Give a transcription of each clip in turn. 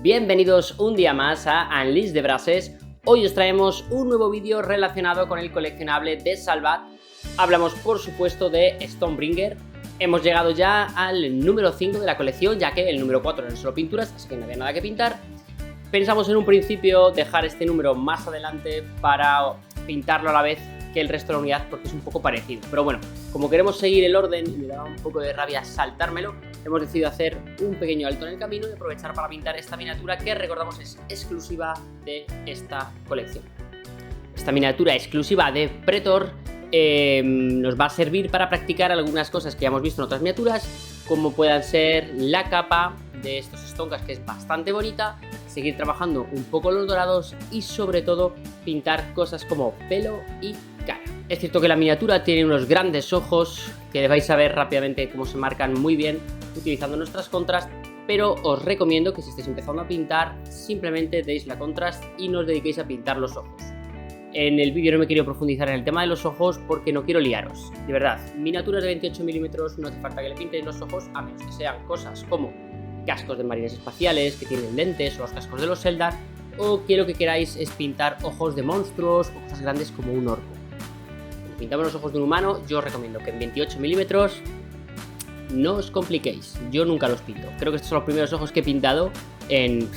Bienvenidos un día más a Unleash the Brushes. Hoy os traemos un nuevo vídeo relacionado con el coleccionable de Salvat. Hablamos por supuesto de Stonebringer. Hemos llegado ya al número 5 de la colección, ya que el número 4 eran solo pinturas, así que no había nada que pintar. Pensamos en un principio dejar este número más adelante para pintarlo a la vez que el resto de la unidad, porque es un poco parecido. Pero bueno, como queremos seguir el orden y me daba un poco de rabia saltármelo, hemos decidido hacer un pequeño alto en el camino y aprovechar para pintar esta miniatura que, recordamos, es exclusiva de esta colección. Esta miniatura exclusiva de Pretor nos va a servir para practicar algunas cosas que ya hemos visto en otras miniaturas, como puedan ser la capa de estos Stonkas, que es bastante bonita, seguir trabajando un poco los dorados y sobre todo pintar cosas como pelo y cara. Es cierto que la miniatura tiene unos grandes ojos que vais a ver rápidamente cómo se marcan muy bien utilizando nuestras contrast, pero os recomiendo que si estáis empezando a pintar simplemente deis la contrast y no os dediquéis a pintar los ojos. En el vídeo no me quiero profundizar en el tema de los ojos porque no quiero liaros. De verdad, miniaturas de 28 milímetros no hace falta que le pintéis los ojos, a menos que sean cosas como cascos de marines espaciales que tienen lentes o los cascos de los Eldar, o que lo que queráis es pintar ojos de monstruos o cosas grandes como un orco. Cuando pintamos los ojos de un humano, yo os recomiendo que en 28 milímetros no os compliquéis. Yo nunca los pinto. Creo que estos son los primeros ojos que he pintado en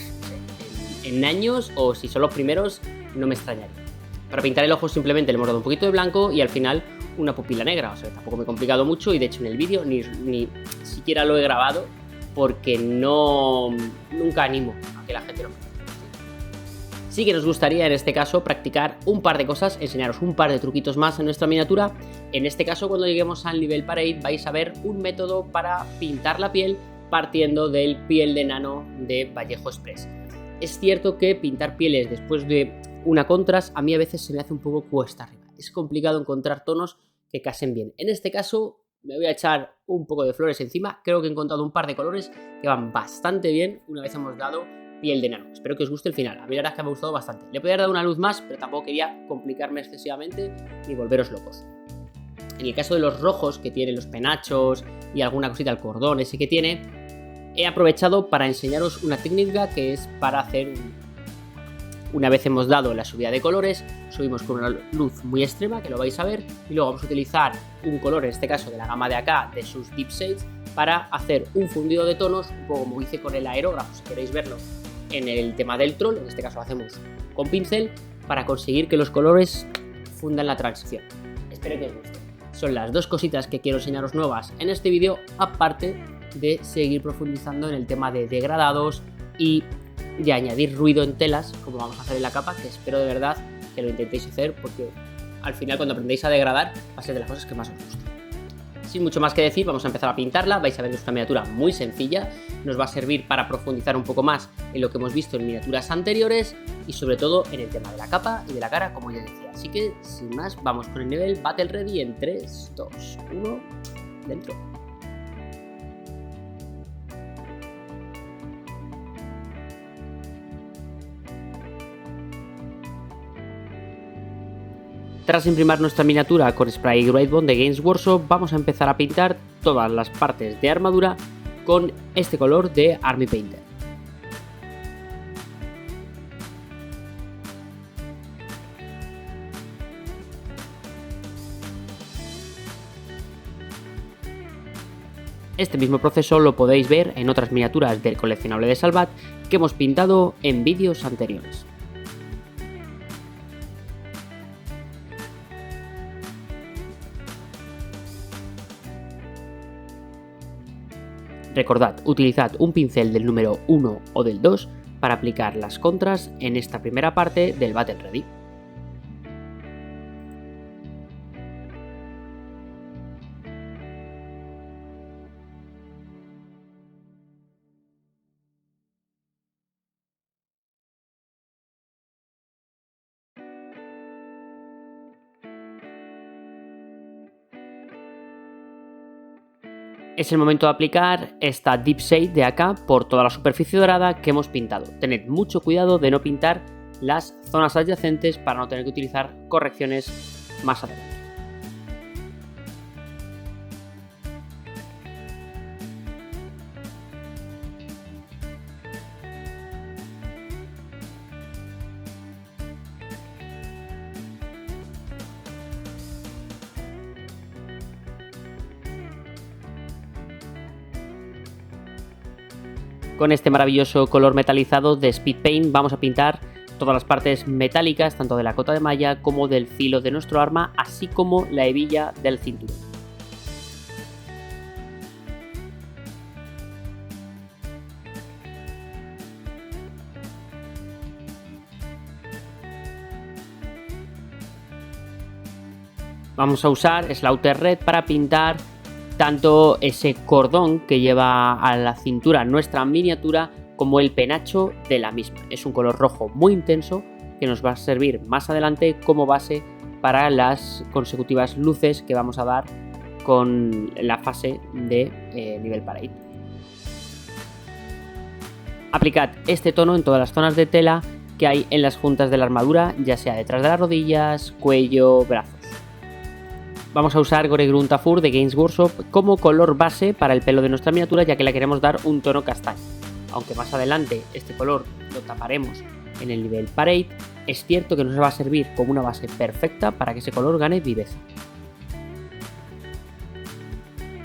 años, o si son los primeros, no me extrañaría. Para pintar el ojo simplemente le hemos dado un poquito de blanco y al final una pupila negra. O sea, tampoco me he complicado mucho y de hecho en el vídeo ni siquiera lo he grabado porque nunca animo a que la gente lo haga. Sí que nos gustaría en este caso practicar un par de cosas, enseñaros un par de truquitos más en nuestra miniatura. En este caso, cuando lleguemos al nivel Parade vais a ver un método para pintar la piel partiendo del piel de nano de Vallejo Express. Es cierto que pintar pieles después de una contrast a mí a veces se me hace un poco cuesta arriba. Es complicado encontrar tonos que casen bien. En este caso me voy a echar un poco de flores encima. Creo que he encontrado un par de colores que van bastante bien una vez hemos dado piel de nano. Espero que os guste el final. A mí la verdad es que me ha gustado bastante. Le podría dar una luz más, pero tampoco quería complicarme excesivamente ni volveros locos. En el caso de los rojos que tienen los penachos y alguna cosita al cordón ese que tiene, he aprovechado para enseñaros una técnica que es para hacer una vez hemos dado la subida de colores, subimos con una luz muy extrema, que lo vais a ver, y luego vamos a utilizar un color, en este caso de la gama de acá, de sus Deep Shades, para hacer un fundido de tonos, un poco como hice con el aerógrafo, si queréis verlo en el tema del troll. En este caso lo hacemos con pincel, para conseguir que los colores fundan la transición. Espero que os guste. Son las dos cositas que quiero enseñaros nuevas en este vídeo, aparte de seguir profundizando en el tema de degradados y de añadir ruido en telas, como vamos a hacer en la capa, que espero de verdad que lo intentéis hacer, porque al final cuando aprendéis a degradar va a ser de las cosas que más os gusta. Sin mucho más que decir, vamos a empezar a pintarla. Vais a ver que es una miniatura muy sencilla, nos va a servir para profundizar un poco más en lo que hemos visto en miniaturas anteriores y sobre todo en el tema de la capa y de la cara, como ya decía. Así que sin más, vamos con el nivel Battle Ready en 3, 2, 1, dentro. Tras imprimir nuestra miniatura con spray Great Bond de Games Workshop, vamos a empezar a pintar todas las partes de armadura con este color de Army Painter. Este mismo proceso lo podéis ver en otras miniaturas del coleccionable de Salvat que hemos pintado en vídeos anteriores. Recordad, utilizad un pincel del número 1 o del 2 para aplicar las contras en esta primera parte del Battle Ready. Es el momento de aplicar esta Deep Shade de acá por toda la superficie dorada que hemos pintado. Tened mucho cuidado de no pintar las zonas adyacentes para no tener que utilizar correcciones más adelante. Con este maravilloso color metalizado de Speed Paint vamos a pintar todas las partes metálicas, tanto de la cota de malla como del filo de nuestro arma, así como la hebilla del cinturón. Vamos a usar Slaughter Red para pintar tanto ese cordón que lleva a la cintura nuestra miniatura como el penacho de la misma. Es un color rojo muy intenso que nos va a servir más adelante como base para las consecutivas luces que vamos a dar con la fase de nivel parade. Aplicad este tono en todas las zonas de tela que hay en las juntas de la armadura, ya sea detrás de las rodillas, cuello, brazos. Vamos a usar Goregrund Tafur de Games Workshop como color base para el pelo de nuestra miniatura, ya que le queremos dar un tono castaño. Aunque más adelante este color lo taparemos en el nivel Parade, es cierto que nos va a servir como una base perfecta para que ese color gane viveza.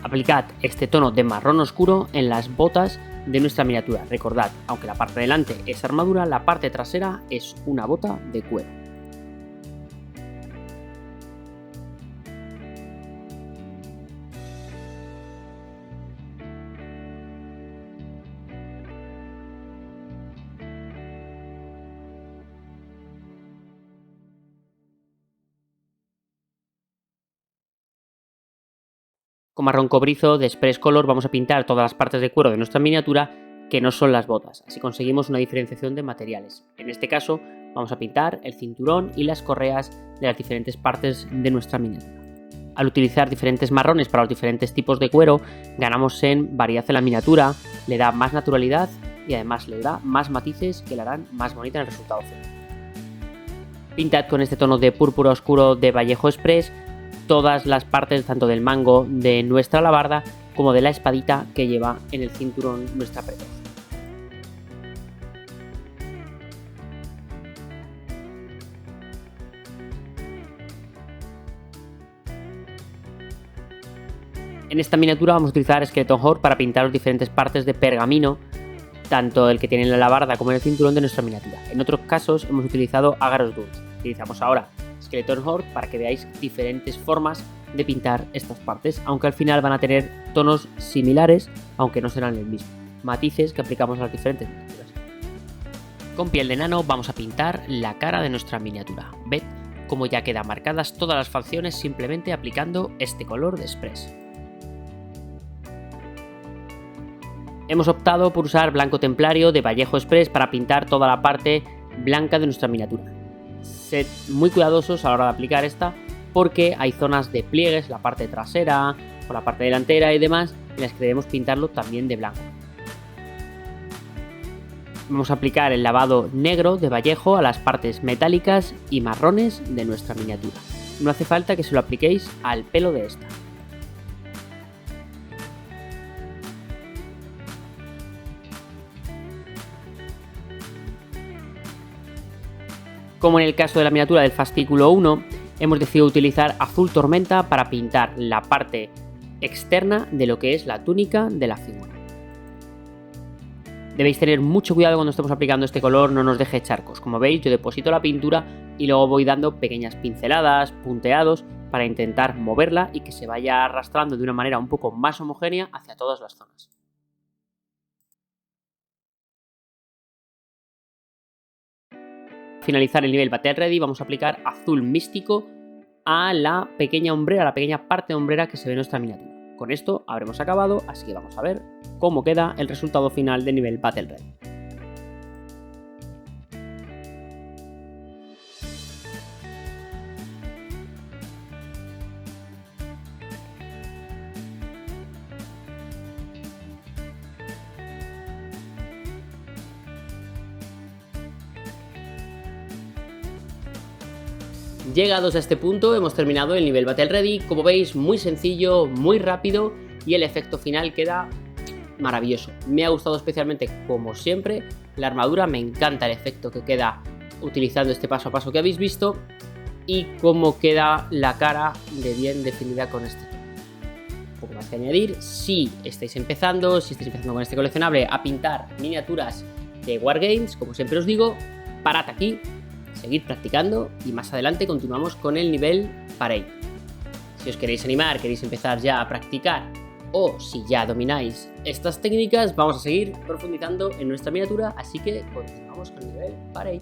Aplicad este tono de marrón oscuro en las botas de nuestra miniatura. Recordad, aunque la parte delante es armadura, la parte trasera es una bota de cuero. Con marrón cobrizo de Express Color vamos a pintar todas las partes de cuero de nuestra miniatura que no son las botas, así conseguimos una diferenciación de materiales. En este caso vamos a pintar el cinturón y las correas de las diferentes partes de nuestra miniatura. Al utilizar diferentes marrones para los diferentes tipos de cuero, ganamos en variedad en la miniatura, le da más naturalidad y además le da más matices que la harán más bonita en el resultado final. Pintad con este tono de púrpura oscuro de Vallejo Express todas las partes tanto del mango de nuestra alabarda como de la espadita que lleva en el cinturón nuestra precoz. En esta miniatura vamos a utilizar Skeleton Horde para pintar las diferentes partes de pergamino, tanto el que tiene en la alabarda como en el cinturón de nuestra miniatura. En otros casos hemos utilizado Agaros Dunes. Utilizamos ahora Skeleton Horde para que veáis diferentes formas de pintar estas partes, aunque al final van a tener tonos similares, aunque no serán el mismo. Matices que aplicamos a las diferentes miniaturas. Con piel de nano vamos a pintar la cara de nuestra miniatura. Ved cómo ya quedan marcadas todas las facciones simplemente aplicando este color de Express. Hemos optado por usar blanco templario de Vallejo Express para pintar toda la parte blanca de nuestra miniatura. Sed muy cuidadosos a la hora de aplicar esta porque hay zonas de pliegues, la parte trasera o la parte delantera y demás, en las que debemos pintarlo también de blanco. Vamos a aplicar el lavado negro de Vallejo a las partes metálicas y marrones de nuestra miniatura. No hace falta que se lo apliquéis al pelo de esta. Como en el caso de la miniatura del fascículo 1, hemos decidido utilizar azul tormenta para pintar la parte externa de lo que es la túnica de la figura. Debéis tener mucho cuidado cuando estemos aplicando este color, no nos deje charcos. Como veis, yo deposito la pintura y luego voy dando pequeñas pinceladas, punteados, para intentar moverla y que se vaya arrastrando de una manera un poco más homogénea hacia todas las zonas. Finalizar el nivel Battle Ready vamos a aplicar azul místico a la pequeña hombrera, a la pequeña parte de hombrera que se ve en nuestra miniatura. Con esto habremos acabado, así que vamos a ver cómo queda el resultado final del nivel Battle Ready. Llegados a este punto hemos terminado el nivel Battle Ready, como veis muy sencillo, muy rápido y el efecto final queda maravilloso. Me ha gustado especialmente, como siempre, la armadura, me encanta el efecto que queda utilizando este paso a paso que habéis visto y cómo queda la cara de bien definida con este tono. poco más que añadir. Si estáis empezando con este coleccionable a pintar miniaturas de Wargames, como siempre os digo, parad aquí, seguid practicando y más adelante continuamos con el nivel Parade. Si os queréis animar, queréis empezar ya a practicar, o si ya domináis estas técnicas, vamos a seguir profundizando en nuestra miniatura, así que continuamos con el nivel Parade.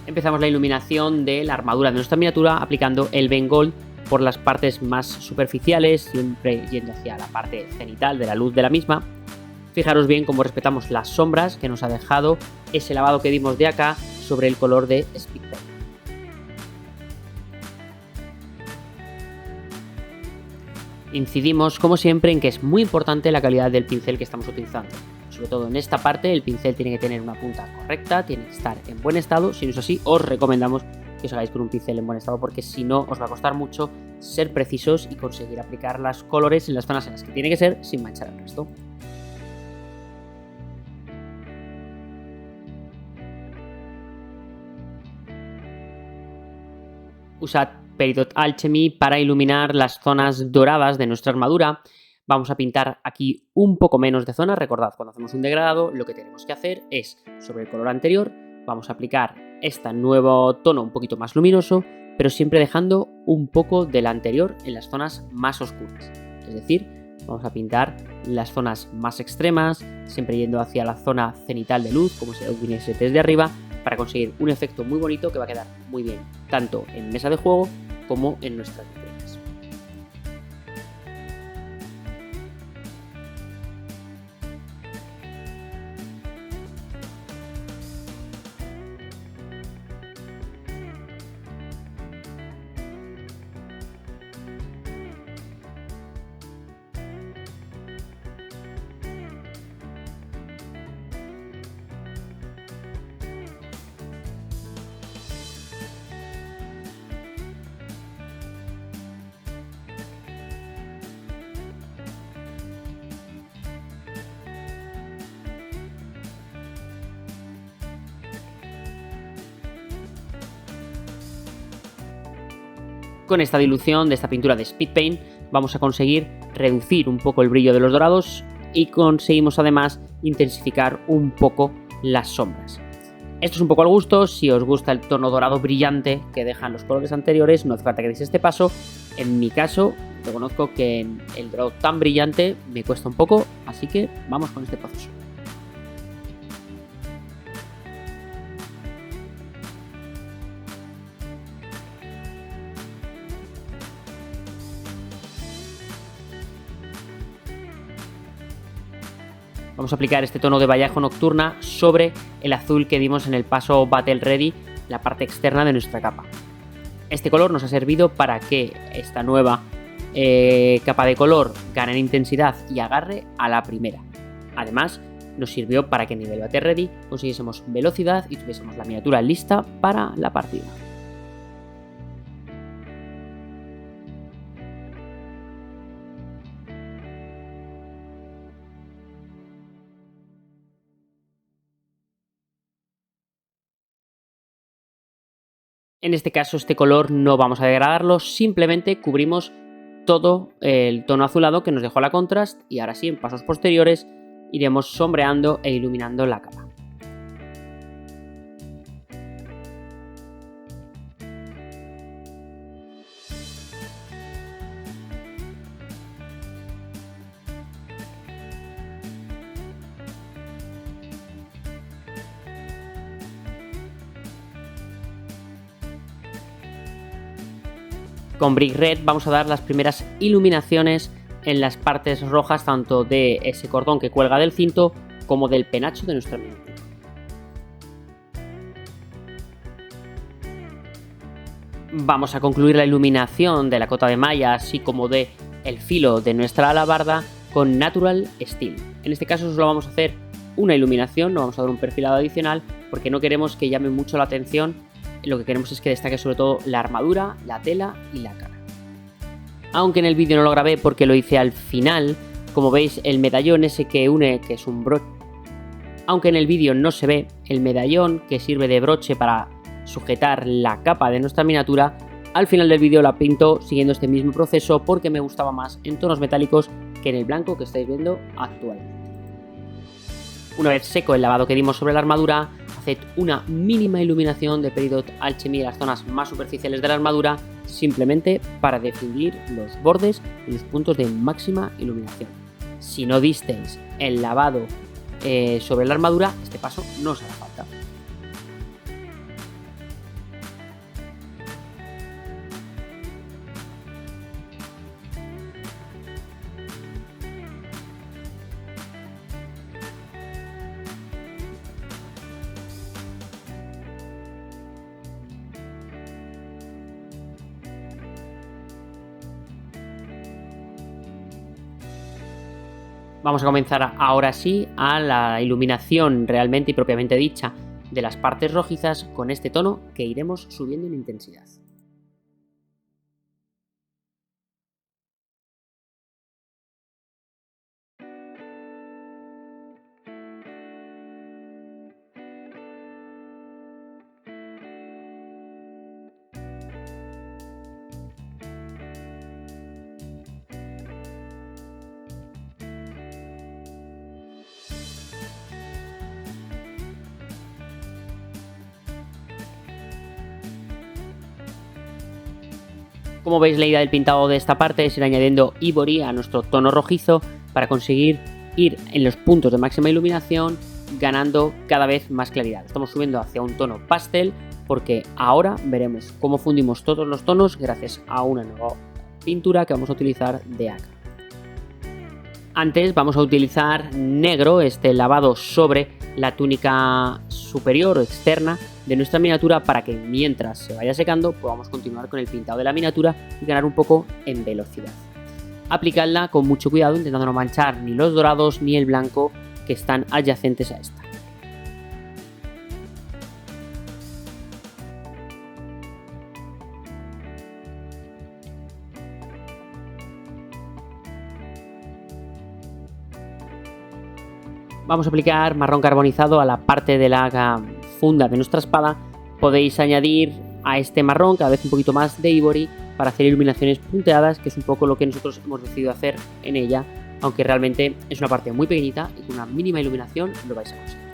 Empezamos la iluminación de la armadura de nuestra miniatura aplicando el Bane Gold por las partes más superficiales, siempre yendo hacia la parte cenital de la luz de la misma. Fijaros bien cómo respetamos las sombras que nos ha dejado ese lavado que dimos de acá sobre el color de Speed Paint. Incidimos, como siempre, en que es muy importante la calidad del pincel que estamos utilizando. Sobre todo en esta parte, el pincel tiene que tener una punta correcta, tiene que estar en buen estado. Si no es así, os recomendamos que os hagáis con un pincel en buen estado, porque si no, os va a costar mucho ser precisos y conseguir aplicar los colores en las zonas en las que tiene que ser sin manchar el resto. Usad Peridot Alchemy para iluminar las zonas doradas de nuestra armadura. Vamos a pintar aquí un poco menos de zona. Recordad, cuando hacemos un degradado, lo que tenemos que hacer es, sobre el color anterior, vamos a aplicar este nuevo tono un poquito más luminoso, pero siempre dejando un poco del anterior en las zonas más oscuras. Es decir, vamos a pintar las zonas más extremas, siempre yendo hacia la zona cenital de luz, como si lo viniese desde arriba, para conseguir un efecto muy bonito que va a quedar muy bien, tanto en mesa de juego como en nuestras vitrinas. Con esta dilución de esta pintura de Speed Paint vamos a conseguir reducir un poco el brillo de los dorados y conseguimos además intensificar un poco las sombras. Esto es un poco al gusto. Si os gusta el tono dorado brillante que dejan los colores anteriores, no hace falta que deis este paso. En mi caso, reconozco que el dorado tan brillante me cuesta un poco, así que vamos con este proceso. Vamos a aplicar este tono de Vallejo Nocturna sobre el azul que dimos en el paso Battle Ready, la parte externa de nuestra capa. Este color nos ha servido para que esta nueva capa de color gane en intensidad y agarre a la primera. Además, nos sirvió para que en nivel Battle Ready consiguiésemos velocidad y tuviésemos la miniatura lista para la partida. En este caso, este color no vamos a degradarlo, simplemente cubrimos todo el tono azulado que nos dejó la contrast y ahora sí, en pasos posteriores, iremos sombreando e iluminando la capa. Con Brick Red vamos a dar las primeras iluminaciones en las partes rojas tanto de ese cordón que cuelga del cinto como del penacho de nuestra miniatura. Vamos a concluir la iluminación de la cota de malla así como de el filo de nuestra alabarda con Natural Steel. En este caso solo vamos a hacer una iluminación, no vamos a dar un perfilado adicional porque no queremos que llame mucho la atención. Lo que queremos es que destaque sobre todo la armadura, la tela y la cara. Aunque en el vídeo no lo grabé porque lo hice al final, como veis el medallón ese que une, que es un broche. Aunque en el vídeo no se ve, el medallón que sirve de broche para sujetar la capa de nuestra miniatura, al final del vídeo la pinto siguiendo este mismo proceso porque me gustaba más en tonos metálicos que en el blanco que estáis viendo actualmente. Una vez seco el lavado que dimos sobre la armadura, haced una mínima iluminación de Peridot Alchemy en las zonas más superficiales de la armadura, simplemente para definir los bordes y los puntos de máxima iluminación. Si no disteis el lavado sobre la armadura, este paso no os hará falta. Vamos a comenzar ahora sí a la iluminación realmente y propiamente dicha de las partes rojizas con este tono que iremos subiendo en intensidad. Como veis, la idea del pintado de esta parte es ir añadiendo ivory a nuestro tono rojizo para conseguir ir en los puntos de máxima iluminación ganando cada vez más claridad. Estamos subiendo hacia un tono pastel porque ahora veremos cómo fundimos todos los tonos gracias a una nueva pintura que vamos a utilizar de acá. Antes vamos a utilizar negro, este lavado sobre la túnica superior o externa de nuestra miniatura para que mientras se vaya secando podamos continuar con el pintado de la miniatura y ganar un poco en velocidad. Aplicadla con mucho cuidado intentando no manchar ni los dorados ni el blanco que están adyacentes a esta. Vamos a aplicar marrón carbonizado a la parte de la funda de nuestra espada. Podéis añadir a este marrón cada vez un poquito más de ivory para hacer iluminaciones punteadas, que es un poco lo que nosotros hemos decidido hacer en ella, aunque realmente es una parte muy pequeñita y con una mínima iluminación lo vais a conseguir.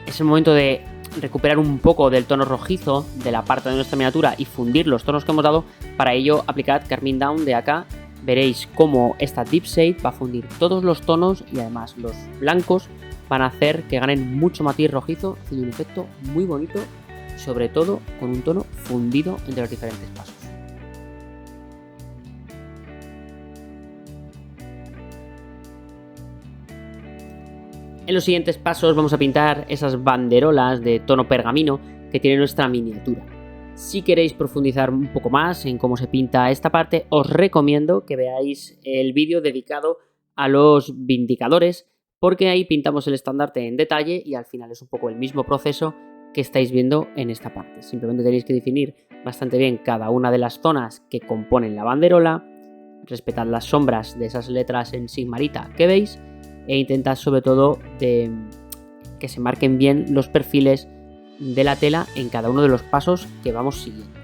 Es el momento de recuperar un poco del tono rojizo de la parte de nuestra miniatura y fundir los tonos que hemos dado. Para ello aplicad Carmine Down de acá. Veréis cómo esta Deep Shade va a fundir todos los tonos y además los blancos van a hacer que ganen mucho matiz rojizo, haciendo un efecto muy bonito, sobre todo con un tono fundido entre los diferentes pasos. En los siguientes pasos vamos a pintar esas banderolas de tono pergamino que tiene nuestra miniatura. Si queréis profundizar un poco más en cómo se pinta esta parte, os recomiendo que veáis el vídeo dedicado a los vindicadores, porque ahí pintamos el estandarte en detalle y al final es un poco el mismo proceso que estáis viendo en esta parte. Simplemente tenéis que definir bastante bien cada una de las zonas que componen la banderola, respetad las sombras de esas letras en sigmarita que veis e intentad sobre todo que se marquen bien los perfiles de la tela en cada uno de los pasos que vamos siguiendo.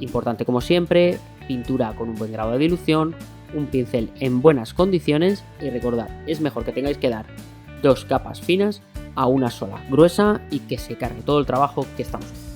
Importante como siempre, pintura con un buen grado de dilución, un pincel en buenas condiciones y recordad, es mejor que tengáis que dar 2 capas finas a una sola gruesa y que se cargue todo el trabajo que estamos haciendo.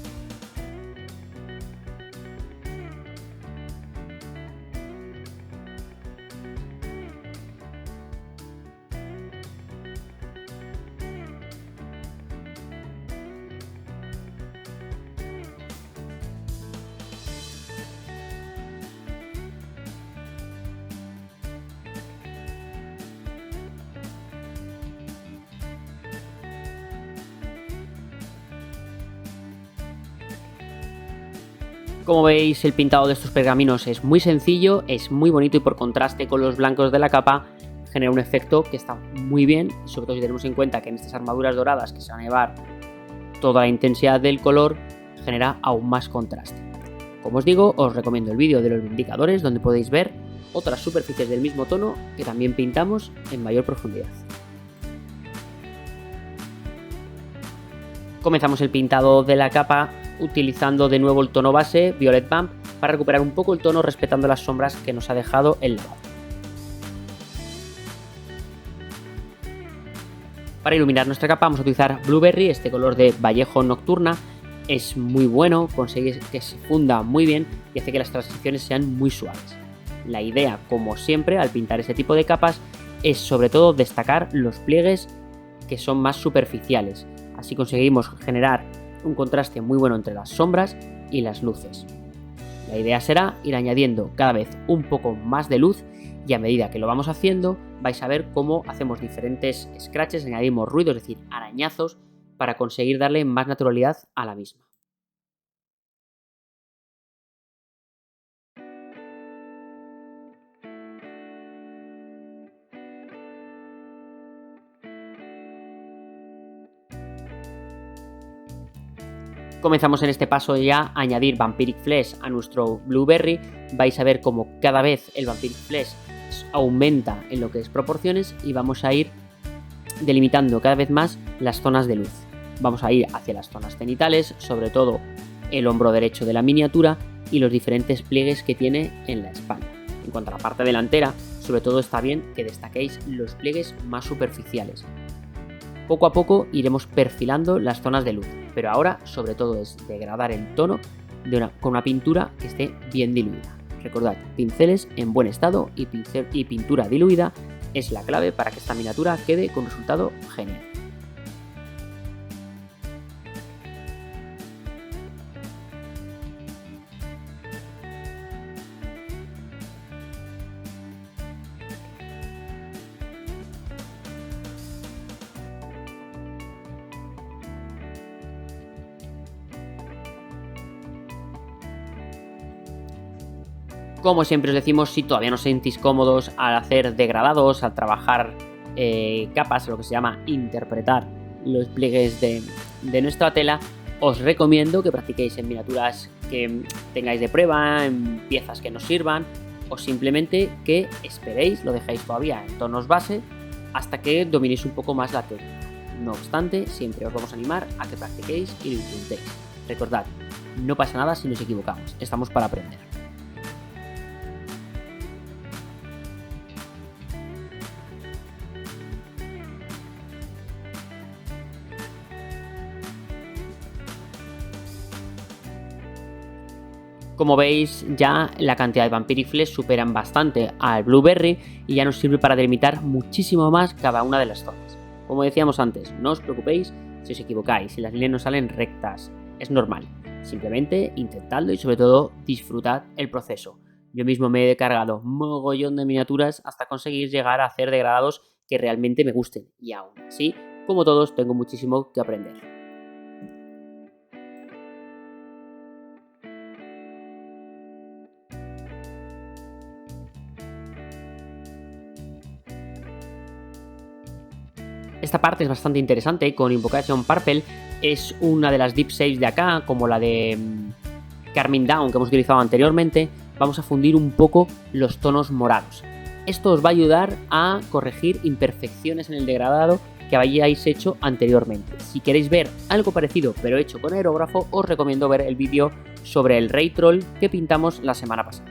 Como veis, el pintado de estos pergaminos es muy sencillo, es muy bonito y por contraste con los blancos de la capa genera un efecto que está muy bien, y sobre todo si tenemos en cuenta que en estas armaduras doradas que se van a llevar toda la intensidad del color, genera aún más contraste. Como os digo, os recomiendo el vídeo de los vindicadores donde podéis ver otras superficies del mismo tono que también pintamos en mayor profundidad. Comenzamos el pintado de la capa utilizando de nuevo el tono base, Violet Vamp, para recuperar un poco el tono respetando las sombras que nos ha dejado el lavado. Para iluminar nuestra capa vamos a utilizar Blueberry, este color de Vallejo Nocturna. Es muy bueno, consigue que se funda muy bien y hace que las transiciones sean muy suaves. La idea, como siempre, al pintar este tipo de capas es sobre todo destacar los pliegues que son más superficiales. Así conseguimos generar un contraste muy bueno entre las sombras y las luces. La idea será ir añadiendo cada vez un poco más de luz y a medida que lo vamos haciendo vais a ver cómo hacemos diferentes scratches, añadimos ruido, es decir, arañazos, para conseguir darle más naturalidad a la misma. Comenzamos en este paso ya a añadir Vampiric Flesh a nuestro Blueberry. Vais a ver como cada vez el Vampiric Flesh aumenta en lo que es proporciones y vamos a ir delimitando cada vez más las zonas de luz. Vamos a ir hacia las zonas cenitales, sobre todo el hombro derecho de la miniatura y los diferentes pliegues que tiene en la espalda. En cuanto a la parte delantera, sobre todo está bien que destaquéis los pliegues más superficiales. Poco a poco iremos perfilando las zonas de luz, pero ahora sobre todo es degradar el tono con una pintura que esté bien diluida. Recordad, pinceles en buen estado y pintura diluida es la clave para que esta miniatura quede con un resultado genial. Como siempre os decimos, si todavía no os sentís cómodos al hacer degradados, al trabajar capas, lo que se llama interpretar los pliegues de nuestra tela, os recomiendo que practiquéis en miniaturas que tengáis de prueba, en piezas que nos sirvan, o simplemente que esperéis, lo dejéis todavía en tonos base, hasta que dominéis un poco más la técnica. No obstante, siempre os vamos a animar a que practiquéis y lo intentéis. Recordad, no pasa nada si nos equivocamos, estamos para aprender. Como veis, ya la cantidad de Vampiric Flesh superan bastante al Blueberry y ya nos sirve para delimitar muchísimo más cada una de las zonas. Como decíamos antes, no os preocupéis si os equivocáis, si las líneas no salen rectas, es normal. Simplemente intentadlo y sobre todo disfrutad el proceso. Yo mismo me he cargado mogollón de miniaturas hasta conseguir llegar a hacer degradados que realmente me gusten y aún así, como todos, tengo muchísimo que aprender. Esta parte es bastante interesante, con Invocation Purple es una de las deep saves de acá, como la de Calming Down que hemos utilizado anteriormente. Vamos a fundir un poco los tonos morados. Esto os va a ayudar a corregir imperfecciones en el degradado que hayáis hecho anteriormente. Si queréis ver algo parecido pero hecho con aerógrafo, os recomiendo ver el vídeo sobre el Ray Troll que pintamos la semana pasada.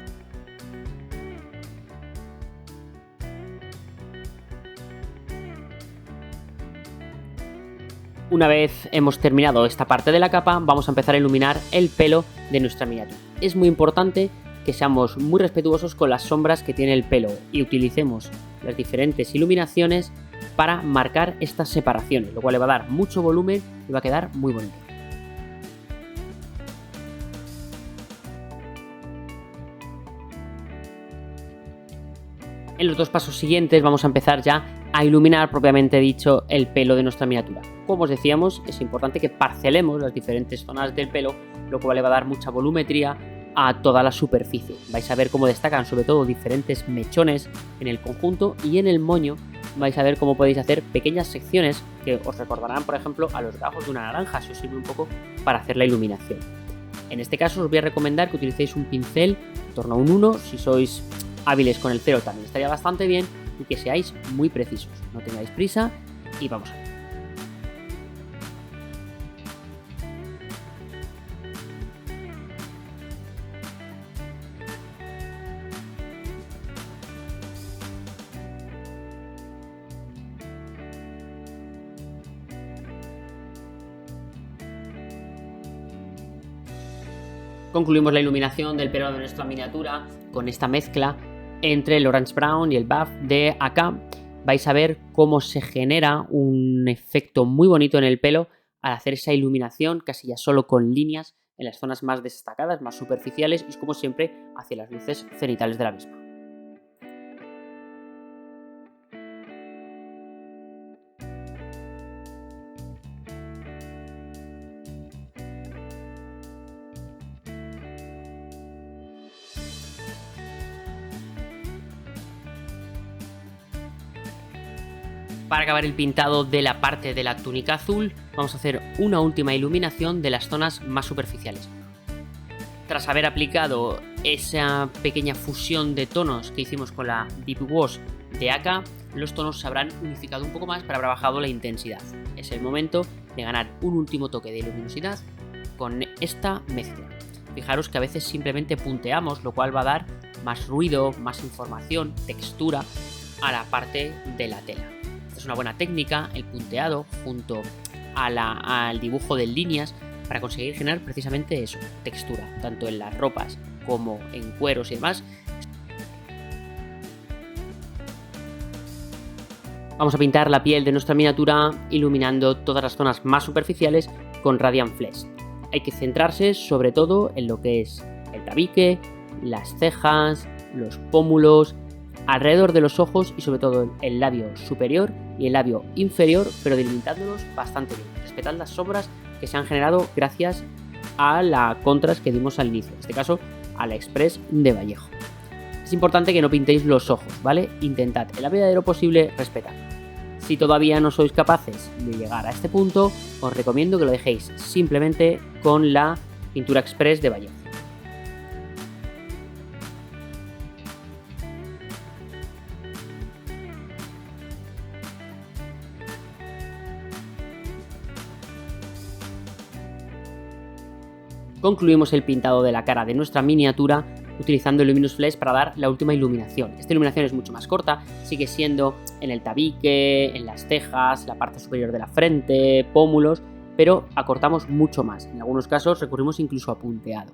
Una vez hemos terminado esta parte de la capa, vamos a empezar a iluminar el pelo de nuestra miniatura. Es muy importante que seamos muy respetuosos con las sombras que tiene el pelo y utilicemos las diferentes iluminaciones para marcar estas separaciones, lo cual le va a dar mucho volumen y va a quedar muy bonito. En los dos pasos siguientes vamos a empezar ya a iluminar propiamente dicho el pelo de nuestra miniatura. Como os decíamos, es importante que parcelemos las diferentes zonas del pelo, lo cual le va a dar mucha volumetría a toda la superficie. Vais a ver cómo destacan sobre todo diferentes mechones en el conjunto y en el moño vais a ver cómo podéis hacer pequeñas secciones que os recordarán, por ejemplo, a los gajos de una naranja, si os sirve un poco para hacer la iluminación. En este caso os voy a recomendar que utilicéis un pincel en torno a un 1, si sois hábiles con el cero también estaría bastante bien, y que seáis muy precisos, no tengáis prisa y vamos a ver. Concluimos la iluminación del pelo de nuestra miniatura con esta mezcla entre el Orange Brown y el Buff de acá. Vais a ver cómo se genera un efecto muy bonito en el pelo al hacer esa iluminación casi ya solo con líneas en las zonas más destacadas, más superficiales, y como siempre hacia las luces cenitales de la misma. Para acabar el pintado de la parte de la túnica azul, vamos a hacer una última iluminación de las zonas más superficiales. Tras haber aplicado esa pequeña fusión de tonos que hicimos con la Deep Wash de acá, los tonos se habrán unificado un poco más para haber bajado la intensidad. Es el momento de ganar un último toque de luminosidad con esta mezcla. Fijaros que a veces simplemente punteamos, lo cual va a dar más ruido, más información, textura a la parte de la tela. Esta es una buena técnica, el punteado junto al dibujo de líneas, para conseguir generar precisamente eso, textura, tanto en las ropas como en cueros y demás. Vamos a pintar la piel de nuestra miniatura iluminando todas las zonas más superficiales con Radiant Flesh. Hay que centrarse sobre todo en lo que es el tabique, las cejas, los pómulos, alrededor de los ojos y sobre todo el labio superior y el labio inferior, pero delimitándolos bastante bien. Respetad las sombras que se han generado gracias a la contrast que dimos al inicio, en este caso a la Express de Vallejo. Es importante que no pintéis los ojos, ¿vale? Intentad en la medida de lo posible respetar. Si todavía no sois capaces de llegar a este punto, os recomiendo que lo dejéis simplemente con la pintura Express de Vallejo. Concluimos el pintado de la cara de nuestra miniatura utilizando el Luminous Flash para dar la última iluminación. Esta iluminación es mucho más corta, sigue siendo en el tabique, en las cejas, la parte superior de la frente, pómulos, pero acortamos mucho más. En algunos casos recurrimos incluso a punteado.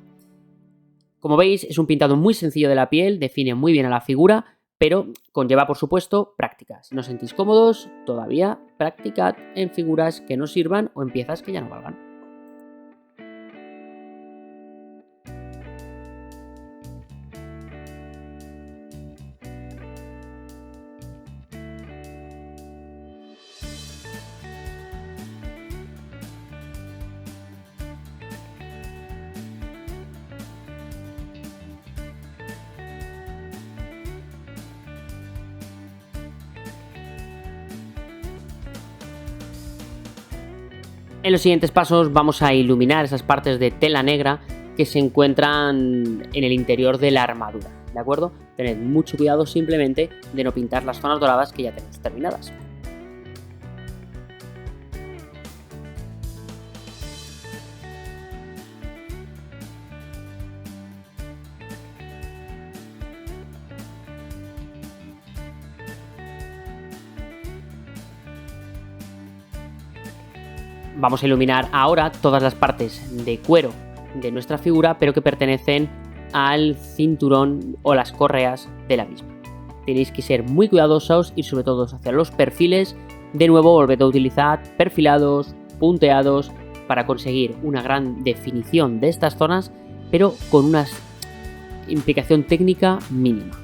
Como veis, es un pintado muy sencillo de la piel, define muy bien a la figura, pero conlleva, por supuesto, práctica. Si no os sentís cómodos, todavía practicad en figuras que no sirvan o en piezas que ya no valgan. En los siguientes pasos vamos a iluminar esas partes de tela negra que se encuentran en el interior de la armadura, ¿de acuerdo? Tened mucho cuidado simplemente de no pintar las zonas doradas que ya tenemos terminadas. Vamos a iluminar ahora todas las partes de cuero de nuestra figura, pero que pertenecen al cinturón o las correas de la misma. Tenéis que ser muy cuidadosos y sobre todo hacia los perfiles. De nuevo, volved a utilizar perfilados, punteados, para conseguir una gran definición de estas zonas, pero con una implicación técnica mínima.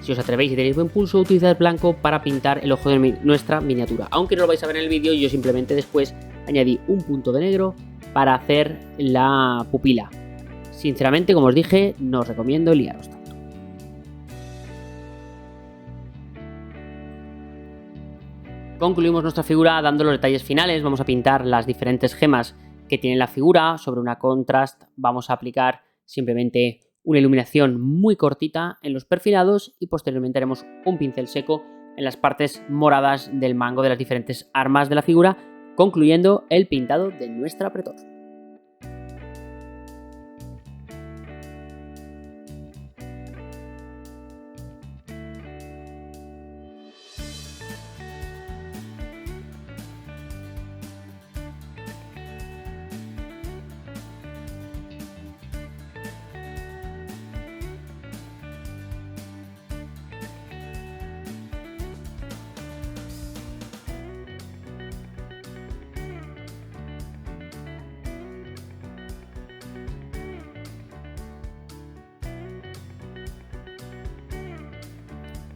Si os atrevéis y tenéis buen pulso, utilizad blanco para pintar el ojo de nuestra miniatura. Aunque no lo vais a ver en el vídeo, yo simplemente después añadí un punto de negro para hacer la pupila. Sinceramente, como os dije, no os recomiendo liaros tanto. Concluimos nuestra figura dando los detalles finales. Vamos a pintar las diferentes gemas que tiene la figura. Sobre una contrast vamos a aplicar simplemente una iluminación muy cortita en los perfilados y posteriormente haremos un pincel seco en las partes moradas del mango de las diferentes armas de la figura, concluyendo el pintado de nuestra Pretor.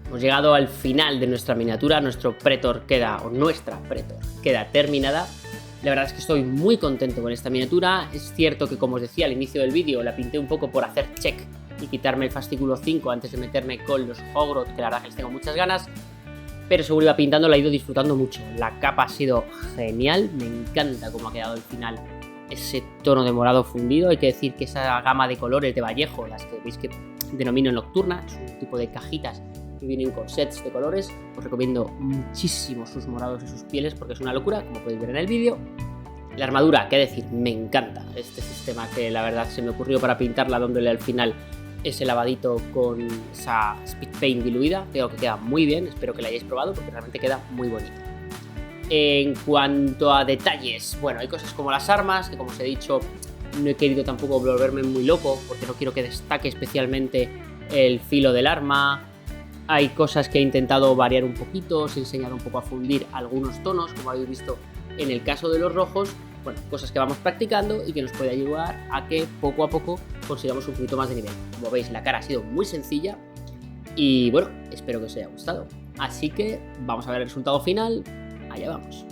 Hemos llegado al final de nuestra miniatura, nuestra Pretor queda terminada. La verdad es que estoy muy contento con esta miniatura. Es cierto que, como os decía al inicio del vídeo, la pinté un poco por hacer check y quitarme el fascículo 5 antes de meterme con los Hogrot, que la verdad que les tengo muchas ganas. Pero según iba pintando la he ido disfrutando mucho. La capa ha sido genial, me encanta cómo ha quedado al final ese tono de morado fundido. Hay que decir que esa gama de colores de Vallejo, las que veis que denomino nocturna, es un tipo de cajitas que vienen con sets de colores. Os recomiendo muchísimo sus morados y sus pieles porque es una locura, como podéis ver en el vídeo. La armadura, qué decir, me encanta este sistema que la verdad se me ocurrió para pintarla, dándole al final ese lavadito con esa speed paint diluida. Creo que queda muy bien, espero que la hayáis probado porque realmente queda muy bonito. En cuanto a detalles, bueno, hay cosas como las armas, que como os he dicho, no he querido tampoco volverme muy loco porque no quiero que destaque especialmente el filo del arma. Hay cosas que he intentado variar un poquito, os he enseñado un poco a fundir algunos tonos, como habéis visto en el caso de los rojos. Bueno, cosas que vamos practicando y que nos puede ayudar a que poco a poco consigamos un poquito más de nivel. Como veis, la cara ha sido muy sencilla y bueno, espero que os haya gustado. Así que vamos a ver el resultado final. Allá vamos.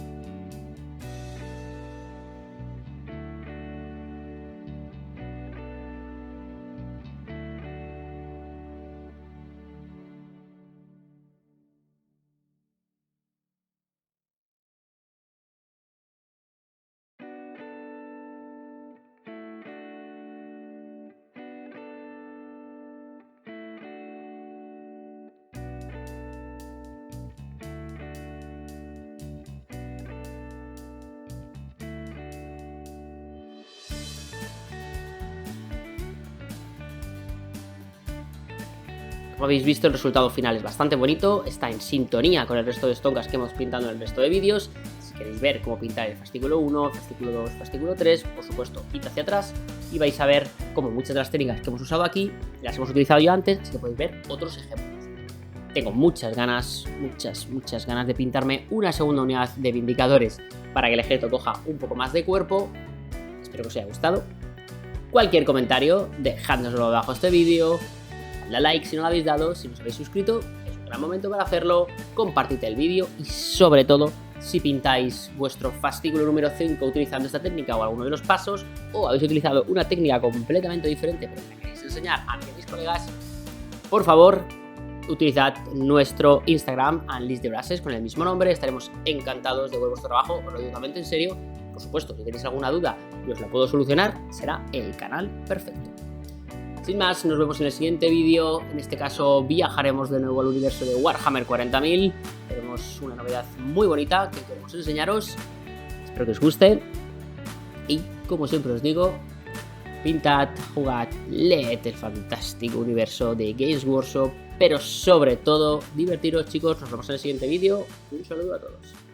Como habéis visto, el resultado final es bastante bonito, está en sintonía con el resto de stonkas que hemos pintado en el resto de vídeos. Si queréis ver cómo pintar el fascículo 1, fascículo 2, fascículo 3, por supuesto, id hacia atrás y vais a ver cómo muchas de las técnicas que hemos usado aquí las hemos utilizado yo antes, así que podéis ver otros ejemplos. Tengo muchas ganas de pintarme una segunda unidad de Vindicadores para que el ejército coja un poco más de cuerpo. Espero que os haya gustado. Cualquier comentario, dejádnoslo abajo este vídeo. Dadle a like si no lo habéis dado, si no os habéis suscrito, es un gran momento para hacerlo, compartid el vídeo y sobre todo, si pintáis vuestro fascículo número 5 utilizando esta técnica o alguno de los pasos, o habéis utilizado una técnica completamente diferente pero la queréis enseñar a mis colegas, por favor, utilizad nuestro Instagram, Unleash the Brushes, con el mismo nombre. Estaremos encantados de ver vuestro trabajo, os lo digo totalmente en serio. Por supuesto, si tenéis alguna duda y os la puedo solucionar, será el canal perfecto. Sin más, nos vemos en el siguiente vídeo. En este caso viajaremos de nuevo al universo de Warhammer 40.000. Tenemos una novedad muy bonita que queremos enseñaros. Espero que os guste. Y como siempre os digo, pintad, jugad, leed el fantástico universo de Games Workshop. Pero sobre todo, divertiros, chicos. Nos vemos en el siguiente vídeo. Un saludo a todos.